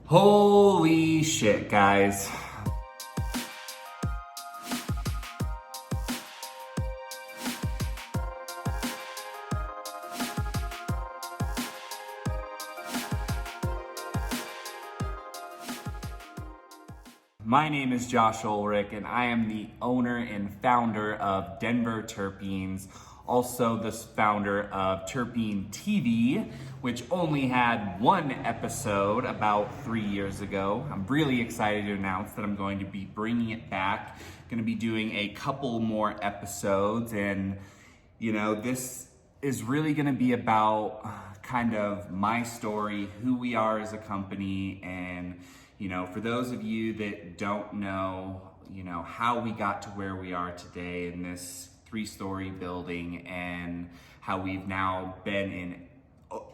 Holy shit, guys. My name is Josh Ulrich, and I am the owner and founder of Denver Terpenes, also the founder of Terpene TV, which only had one episode about 3 years ago. I'm really excited to announce that I'm going to be bringing it back. Going to be doing a couple more episodes, and this is really going to be about kind of my story, who we are as a company, and for those of you that don't know, how we got to where we are today in this 3-story building, and how we've now been in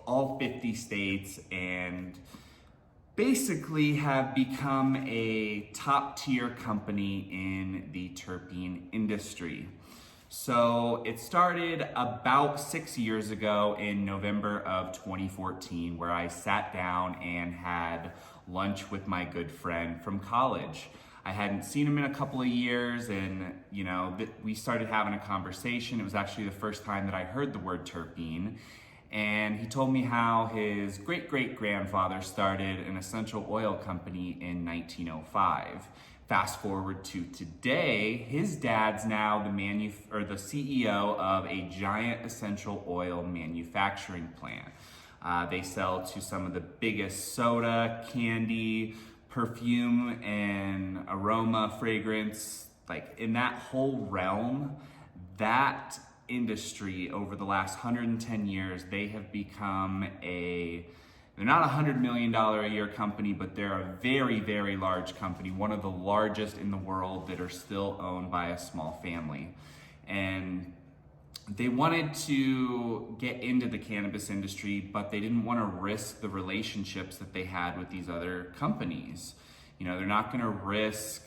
all 50 states and basically have become a top tier company in the terpene industry. So it started about 6 years ago in November of 2014, where I sat down and had lunch with my good friend from college. I hadn't seen him in a couple of years, and we started having a conversation. It was actually the first time that I heard the word terpene, and he told me how his great-great-grandfather started an essential oil company in 1905. Fast forward to today, his dad's now the CEO of a giant essential oil manufacturing plant. They sell to some of the biggest soda, candy, perfume, and aroma, fragrance, like in that whole realm. That industry over the last 110 years, they have become they're not a $100 million a year company, but they're a very, very large company, one of the largest in the world that are still owned by a small family. And they wanted to get into the cannabis industry, but they didn't want to risk the relationships that they had with these other companies. They're not going to risk,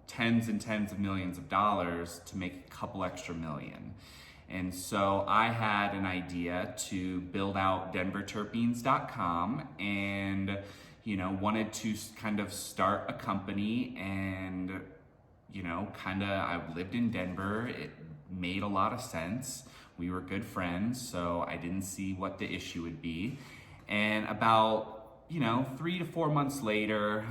tens and tens of millions of dollars to make a couple extra million. And so I had an idea to build out denverterpenes.com, and wanted to kind of start a company, and I lived in Denver. It made a lot of sense. We were good friends, so I didn't see what the issue would be. And about 3 to 4 months later,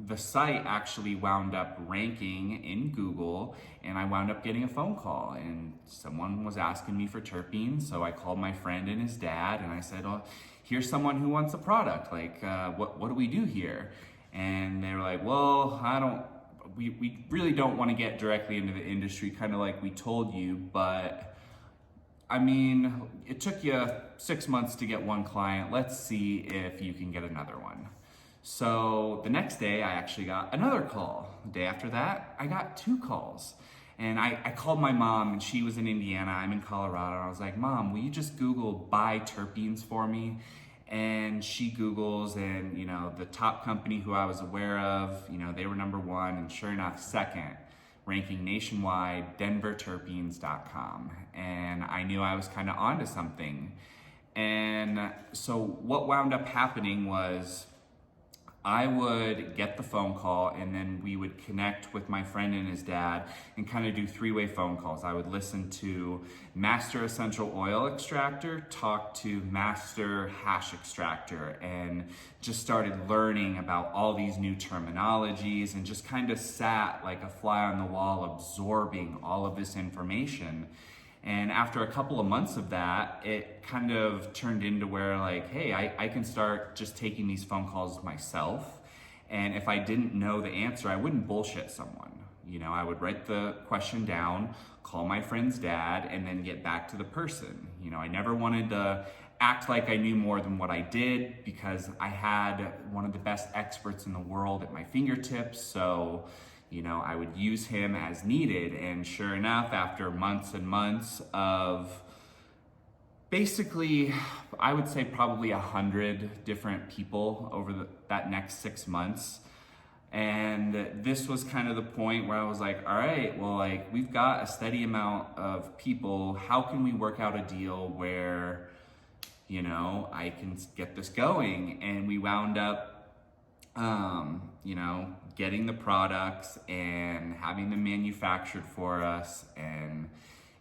the site actually wound up ranking in Google, and I wound up getting a phone call, and someone was asking me for terpenes. So I called my friend and his dad, and I said, "Oh, here's someone who wants a product. Like, what do we do here?" And they were like, "Well, we really don't want to get directly into the industry, kind of like we told you, but I mean, it took you 6 months to get one client. Let's see if you can get another one." So the next day, I actually got another call. The day after that, I got 2 calls. And I called my mom, and she was in Indiana. I'm in Colorado. And I was like, "Mom, will you just Google buy terpenes for me?" And she Googles, and the top company who I was aware of, they were number 1, and sure enough, second, ranking nationwide, denverterpenes.com. And I knew I was kind of onto something. And so what wound up happening was, I would get the phone call, and then we would connect with my friend and his dad and kind of do 3-way phone calls. I would listen to Master Essential Oil Extractor, talk to Master Hash Extractor, and just started learning about all these new terminologies, and just kind of sat like a fly on the wall absorbing all of this information. And after a couple of months of that, it kind of turned into where, like, hey, I can start just taking these phone calls myself. And if I didn't know the answer, I wouldn't bullshit someone. I would write the question down, call my friend's dad, and then get back to the person. I never wanted to act like I knew more than what I did, because I had one of the best experts in the world at my fingertips. So I would use him as needed. And sure enough, after months and months of basically, I would say probably 100 different people over that next 6 months. And this was kind of the point where I was like, all right, well, like, we've got a steady amount of people. How can we work out a deal where, I can get this going. And we wound up getting the products and having them manufactured for us. And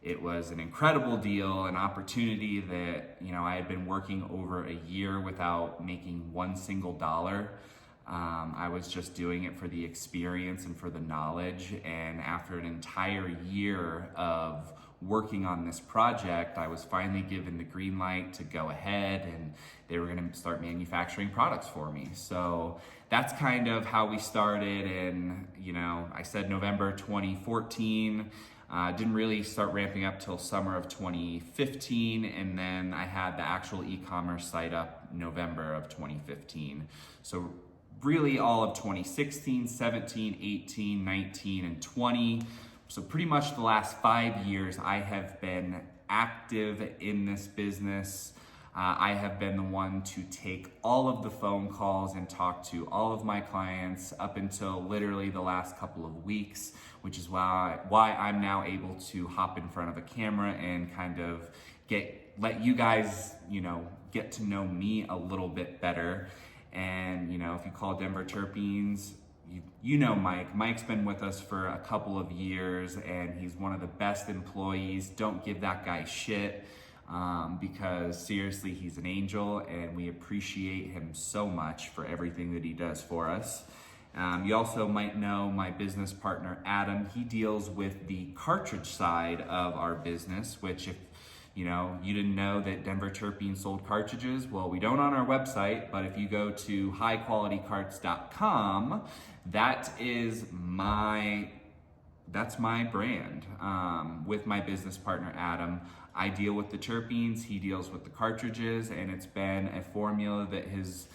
it was an incredible deal, an opportunity that, I had been working over a year without making one single dollar. I was just doing it for the experience and for the knowledge. And after an entire year of working on this project, I was finally given the green light to go ahead, and they were going to start manufacturing products for me. So that's kind of how we started. And, I said November 2014. Didn't really start ramping up till summer of 2015, and then I had the actual e-commerce site up November of 2015. So really all of 2016, 17, 18, 19, and 20. So pretty much the last 5 years I have been active in this business. I have been the one to take all of the phone calls and talk to all of my clients up until literally the last couple of weeks, which is why I'm now able to hop in front of a camera and kind of let you guys, get to know me a little bit better. And, if you call Denver Terpenes, you know Mike. Mike's been with us for a couple of years, and he's one of the best employees. Don't give that guy shit. Because seriously, he's an angel, and we appreciate him so much for everything that he does for us. You also might know my business partner, Adam. He deals with the cartridge side of our business, which if you didn't know that Denver Terpenes sold cartridges, well, we don't on our website, but if you go to highqualitycarts.com, that's my brand. With my business partner, Adam, I deal with the terpenes, he deals with the cartridges, and it's been a formula that has,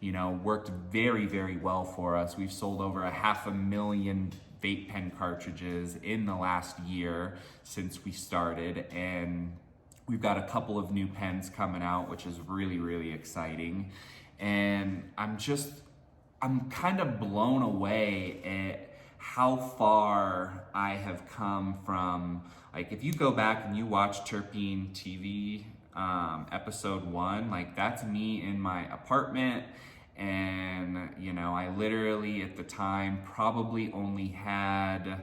worked very, very well for us. We've sold over 500,000 vape pen cartridges in the last year since we started, and we've got a couple of new pens coming out, which is really, really exciting. And I'm kind of blown away at how far I have come from, if you go back and you watch Terpene TV episode 1, that's me in my apartment. And, I literally at the time probably only had,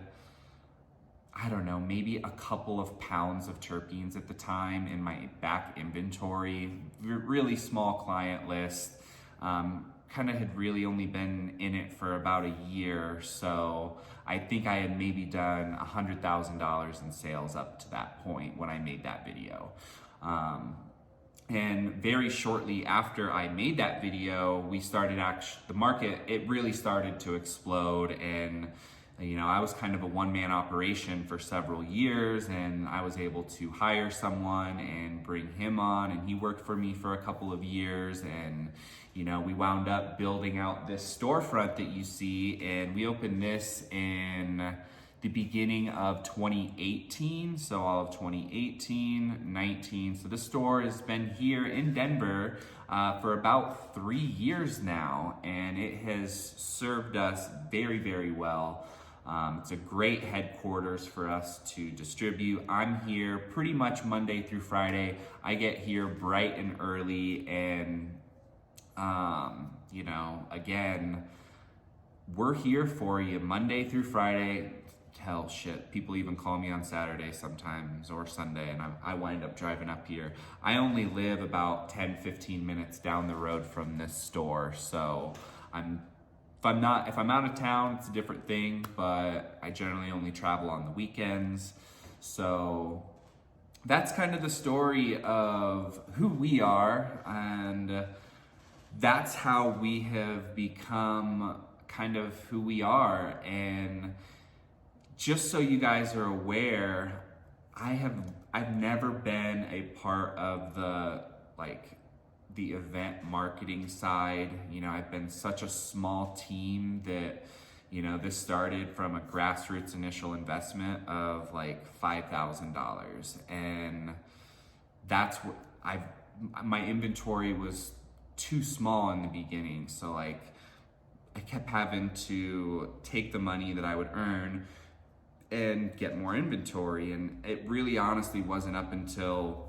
I don't know, maybe a couple of pounds of terpenes at the time in my back inventory. Really small client list. Kind of had really only been in it for about a year. So I think I had maybe done $100,000 in sales up to that point when I made that video. And very shortly after I made that video, the market, it really started to explode. And I was kind of a one-man operation for several years, and I was able to hire someone and bring him on, and he worked for me for a couple of years. And we wound up building out this storefront that you see, and we opened this in the beginning of 2018. So all of 2018, 19. So this store has been here in Denver for about 3 years now, and it has served us very, very well. It's a great headquarters for us to distribute. I'm here pretty much Monday through Friday. I get here bright and early, and again, we're here for you Monday through Friday. Hell, shit, people even call me on Saturday sometimes or Sunday, and I wind up driving up here. I only live about 10-15 minutes down the road from this store, so if I'm out of town, it's a different thing, but I generally only travel on the weekends. So that's kind of the story of who we are, and that's how we have become kind of who we are. And just so you guys are aware, I've never been a part of the event marketing side. I've been such a small team that, this started from a grassroots initial investment of $5,000. And that's what my inventory was too small in the beginning. So I kept having to take the money that I would earn and get more inventory. And it really honestly wasn't up until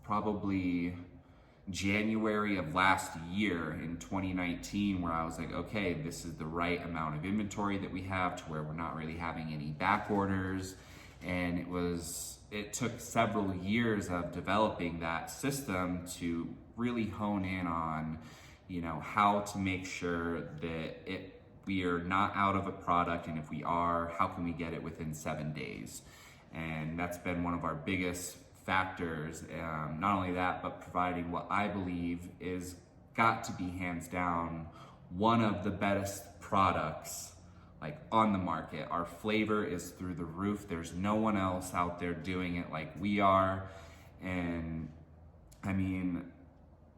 probably January of last year in 2019, where I was like, okay, this is the right amount of inventory that we have to where we're not really having any back orders. And it took several years of developing that system to really hone in on, how to make sure that we are not out of a product, and if we are, how can we get it within 7 days? And that's been one of our biggest factors. Not only that, but providing what I believe is got to be hands down one of the best products like on the market. Our flavor is through the roof. There's no one else out there doing it like we are. And I mean,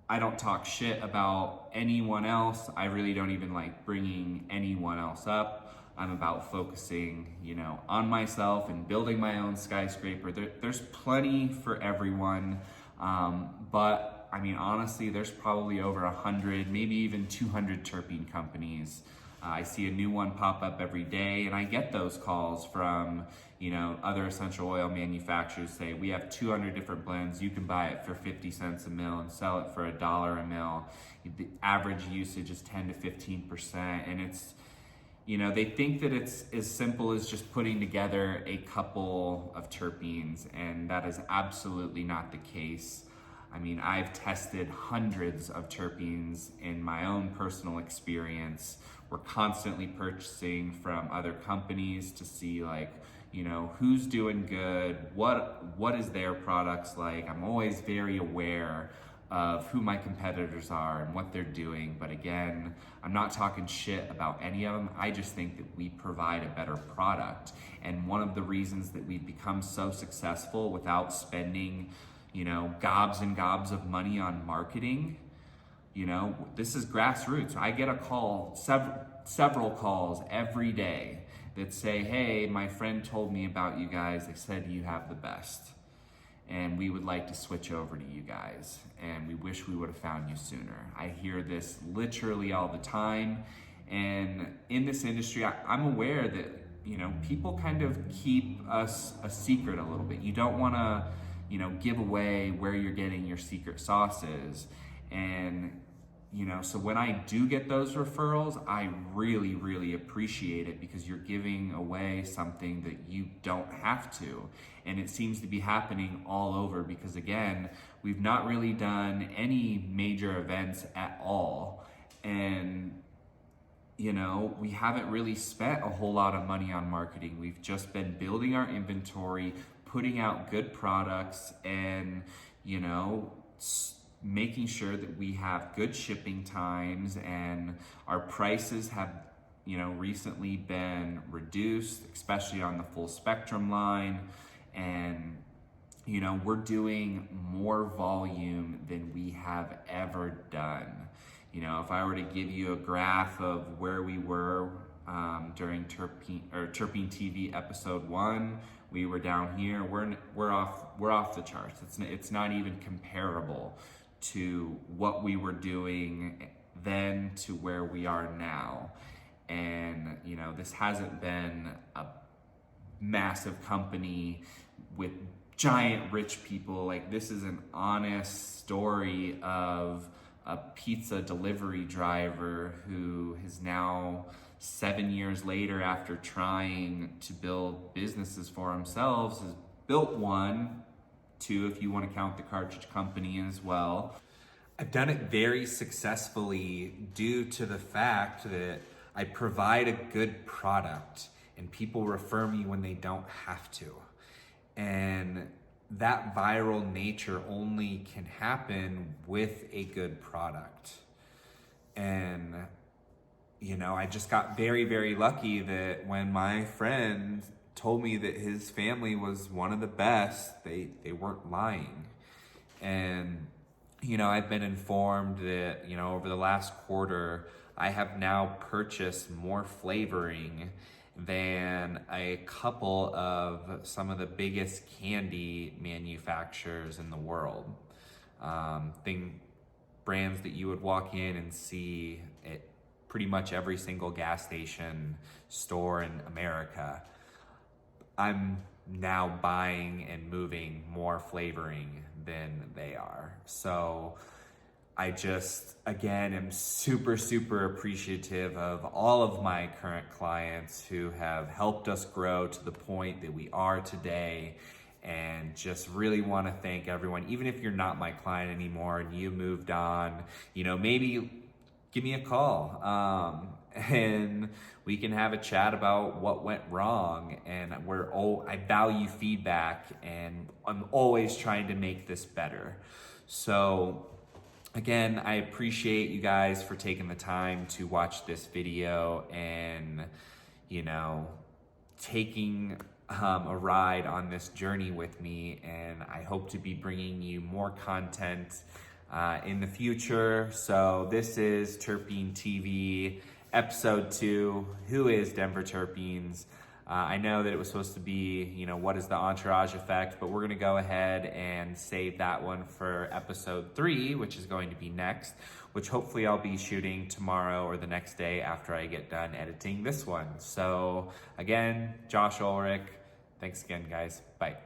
I don't talk shit about anyone else. I really don't even like bringing anyone else up. I'm about focusing, on myself and building my own skyscraper. There's plenty for everyone. But I mean, honestly, there's probably over 100, maybe even 200 terpene companies. I see a new one pop up every day, and I get those calls from, other essential oil manufacturers say, we have 200 different blends. You can buy it for 50 cents a mil and sell it for $1 a mil. The average usage is 10 to 15%. And it's, they think that it's as simple as just putting together a couple of terpenes, and that is absolutely not the case. I mean, I've tested hundreds of terpenes in my own personal experience. We're constantly purchasing from other companies to see who's doing good, what is their products like. I'm always very aware of who my competitors are and what they're doing. But again, I'm not talking shit about any of them. I just think that we provide a better product. And one of the reasons that we've become so successful without spending, gobs and gobs of money on marketing, this is grassroots. I get a call, several calls every day that say, hey, my friend told me about you guys. They said you have the best, and we would like to switch over to you guys, and we wish we would have found you sooner. I hear this literally all the time. And in this industry, I'm aware that, people kind of keep us a secret a little bit. You don't want to, give away where you're getting your secret sauces. And, so when I do get those referrals, I really, really appreciate it, because you're giving away something that you don't have to. And it seems to be happening all over, because again, we've not really done any major events at all. And, we haven't really spent a whole lot of money on marketing. We've just been building our inventory, putting out good products, and, making sure that we have good shipping times, and our prices have, recently been reduced, especially on the full spectrum line. And, we're doing more volume than we have ever done. If I were to give you a graph of where we were during Terpene TV episode 1, we were down here. We're off the charts. It's not even comparable to what we were doing then to where we are now. And this hasn't been a massive company with giant rich people. Like, this is an honest story of a pizza delivery driver who is now 7 years later, after trying to build businesses for themselves, has built one, two if you want to count the cartridge company as well. I've done it very successfully due to the fact that I provide a good product and people refer me when they don't have to. And that viral nature only can happen with a good product. And I just got very, very lucky that when my friend told me that his family was one of the best, they weren't lying. And, I've been informed that, over the last quarter, I have now purchased more flavoring than a couple of some of the biggest candy manufacturers in the world. Brands that you would walk in and see at pretty much every single gas station store in America. I'm now buying and moving more flavoring than they are. So, I just, again, am super, super appreciative of all of my current clients who have helped us grow to the point that we are today. And just really want to thank everyone, even if you're not my client anymore and you moved on, maybe give me a call, and we can have a chat about what went wrong. And I value feedback, and I'm always trying to make this better. So again, I appreciate you guys for taking the time to watch this video and, taking a ride on this journey with me. And I hope to be bringing you more content in the future. So this is Terpene TV, episode 2, Who is Denver Terpenes? I know that it was supposed to be, what is the entourage effect, but we're gonna go ahead and save that one for episode 3, which is going to be next, which hopefully I'll be shooting tomorrow or the next day after I get done editing this one. So again, Josh Ulrich, thanks again, guys. Bye.